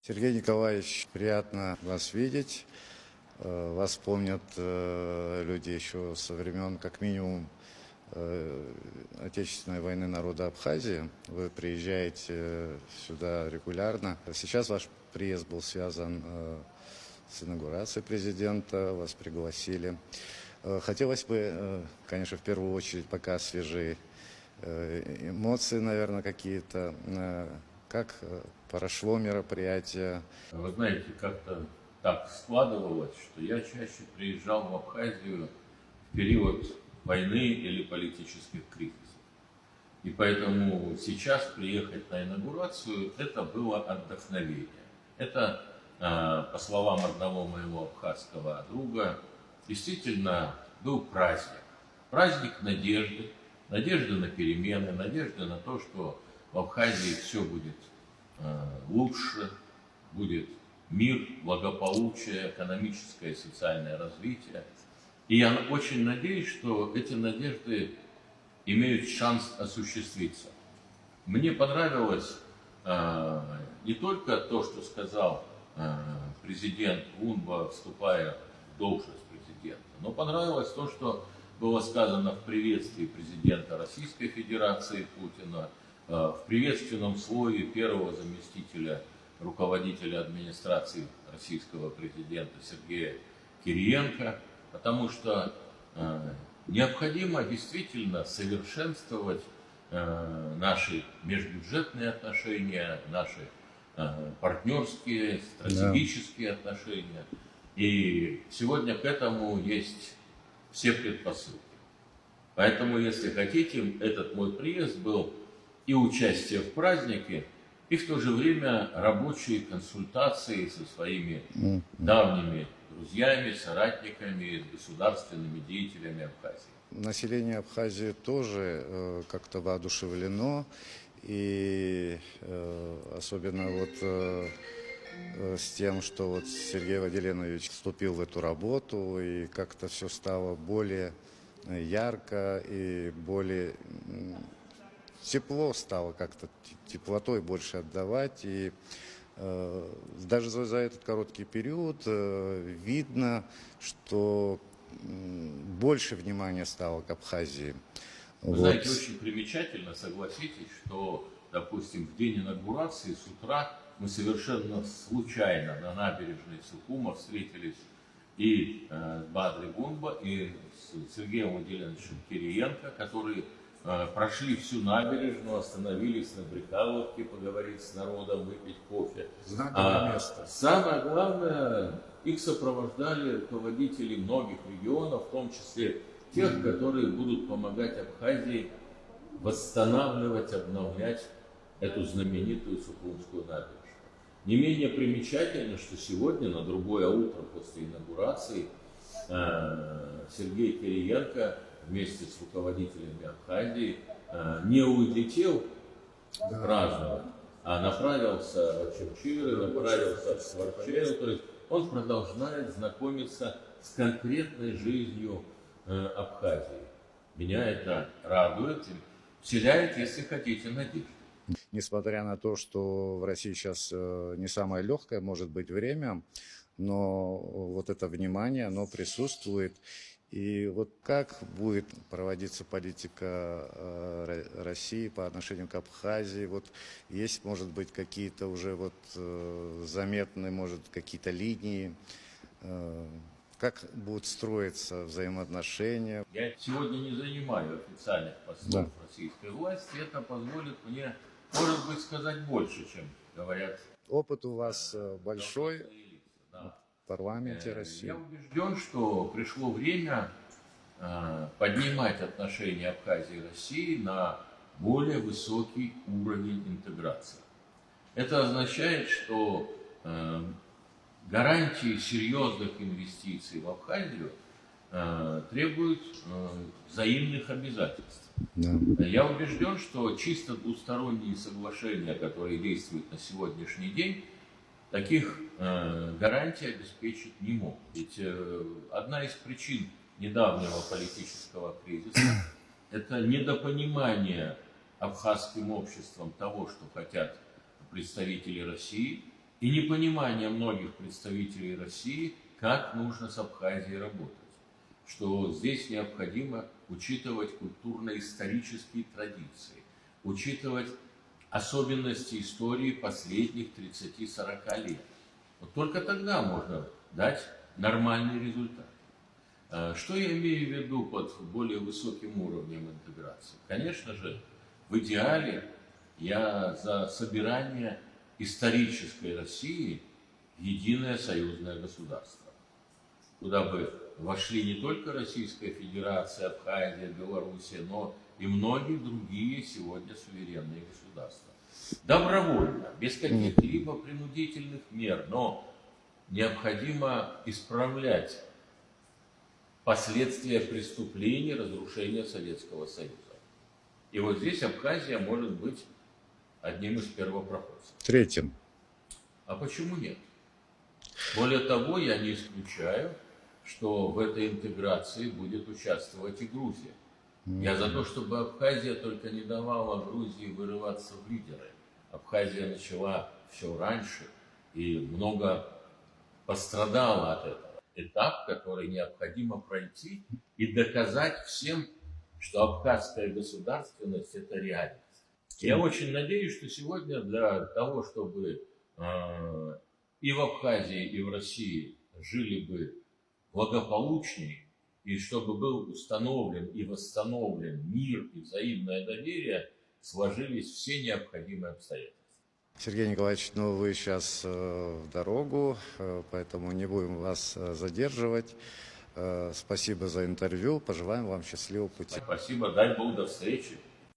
Сергей Николаевич, приятно вас видеть. Вас помнят люди еще со времен, как минимум, Отечественной войны народа Абхазии. Вы приезжаете сюда регулярно. Сейчас ваш приезд был связан с инаугурацией президента, вас пригласили. Хотелось бы, конечно, в первую очередь, пока свежие эмоции, наверное, какие-то. Как прошло мероприятие? Вы знаете, как-то так складывалось, что я чаще приезжал в Абхазию в период войны или политических кризисов. И поэтому сейчас приехать на инаугурацию – это было отдохновение. Это, по словам одного моего абхазского друга, действительно был праздник. Праздник надежды, надежды на перемены, надежды на то, что в Абхазии все будет лучше, будет мир, благополучие, экономическое и социальное развитие. И я очень надеюсь, что эти надежды имеют шанс осуществиться. Мне понравилось не только то, что сказал президент Унба, вступая в должность президента, но понравилось то, что было сказано в приветствии президента Российской Федерации Путина, в приветственном слове первого заместителя руководителя администрации российского президента Сергея Кириенко, потому что необходимо действительно совершенствовать наши межбюджетные отношения, наши партнерские, стратегические отношения. И сегодня к этому есть все предпосылки. Поэтому, если хотите, этот мой приезд был и участие в празднике, и в то же время рабочие консультации со своими давними друзьями, соратниками, государственными деятелями Абхазии. Население Абхазии тоже как-то воодушевлено, и особенно с тем, что Сергей Владимирович вступил в эту работу, и как-то все стало более ярко и более тепло стало, как-то теплотой больше отдавать. И даже за этот короткий период видно, что больше внимания стало к Абхазии. Вы знаете, очень примечательно, согласитесь, что, допустим, в день инаугурации с утра мы совершенно случайно на набережной Сухума встретились и с Бадри Гунба, и с Сергеем Владимировичем Кириенко, которые прошли всю набережную, остановились на Брикаловке, поговорить с народом, выпить кофе. Знаковое место. Самое главное, их сопровождали руководители многих регионов, в том числе тех, которые будут помогать Абхазии восстанавливать, обновлять эту знаменитую Сухумскую набережную. Не менее примечательно, что сегодня, на другое утро после инаугурации, Сергей Кириенко вместе с руководителями Абхазии не улетел праздновать, а направился в Очамчиры, направился в Скворчену. То есть он продолжает знакомиться с конкретной жизнью Абхазии. Меня это радует, вселяет, если хотите, надежду. Несмотря на то, что в России сейчас не самое легкое может быть время, но вот это внимание, оно присутствует. И как будет проводиться политика России по отношению к Абхазии? Есть, может быть, какие-то уже заметные, может, какие-то линии? Как будут строиться взаимоотношения? Я сегодня не занимаю официальных постов российской власти. Это позволит мне, может быть, сказать больше, чем говорят. Опыт у вас большой. В парламенте России. Я убежден, что пришло время поднимать отношения Абхазии и России на более высокий уровень интеграции. Это означает, что гарантии серьезных инвестиций в Абхазию требуют взаимных обязательств. Да. Я убежден, что чисто двусторонние соглашения, которые действуют на сегодняшний день, таких гарантий обеспечить не могут. Ведь одна из причин недавнего политического кризиса – это недопонимание абхазским обществом того, что хотят представители России, и непонимание многих представителей России, как нужно с Абхазией работать. Что здесь необходимо учитывать культурно-исторические традиции, учитывать особенности истории последних 30-40 лет. Вот только тогда можно дать нормальный результат. Что я имею в виду под более высоким уровнем интеграции? Конечно же, в идеале я за собирание исторической России в единое союзное государство, куда бы вошли не только Российская Федерация, Абхазия, Белоруссия, но и многие другие сегодня суверенные государства. Добровольно, без каких-либо принудительных мер, но необходимо исправлять последствия преступлений разрушения Советского Союза. И вот здесь Абхазия может быть одним из первопроходцев. Третьим. А почему нет? Более того, я не исключаю, что в этой интеграции будет участвовать и Грузия. Я за то, чтобы Абхазия только не давала Грузии вырываться в лидеры. Абхазия начала все раньше и много пострадала от этого. Этап, который необходимо пройти и доказать всем, что абхазская государственность – это реальность. Я очень надеюсь, что сегодня для того, чтобы и в Абхазии, и в России жили бы благополучнее, и чтобы был установлен и восстановлен мир и взаимное доверие, сложились все необходимые обстоятельства. Сергей Николаевич, ну вы сейчас в дорогу, поэтому не будем вас задерживать. Спасибо за интервью, пожелаем вам счастливого пути. Спасибо, дай Бог, до встречи.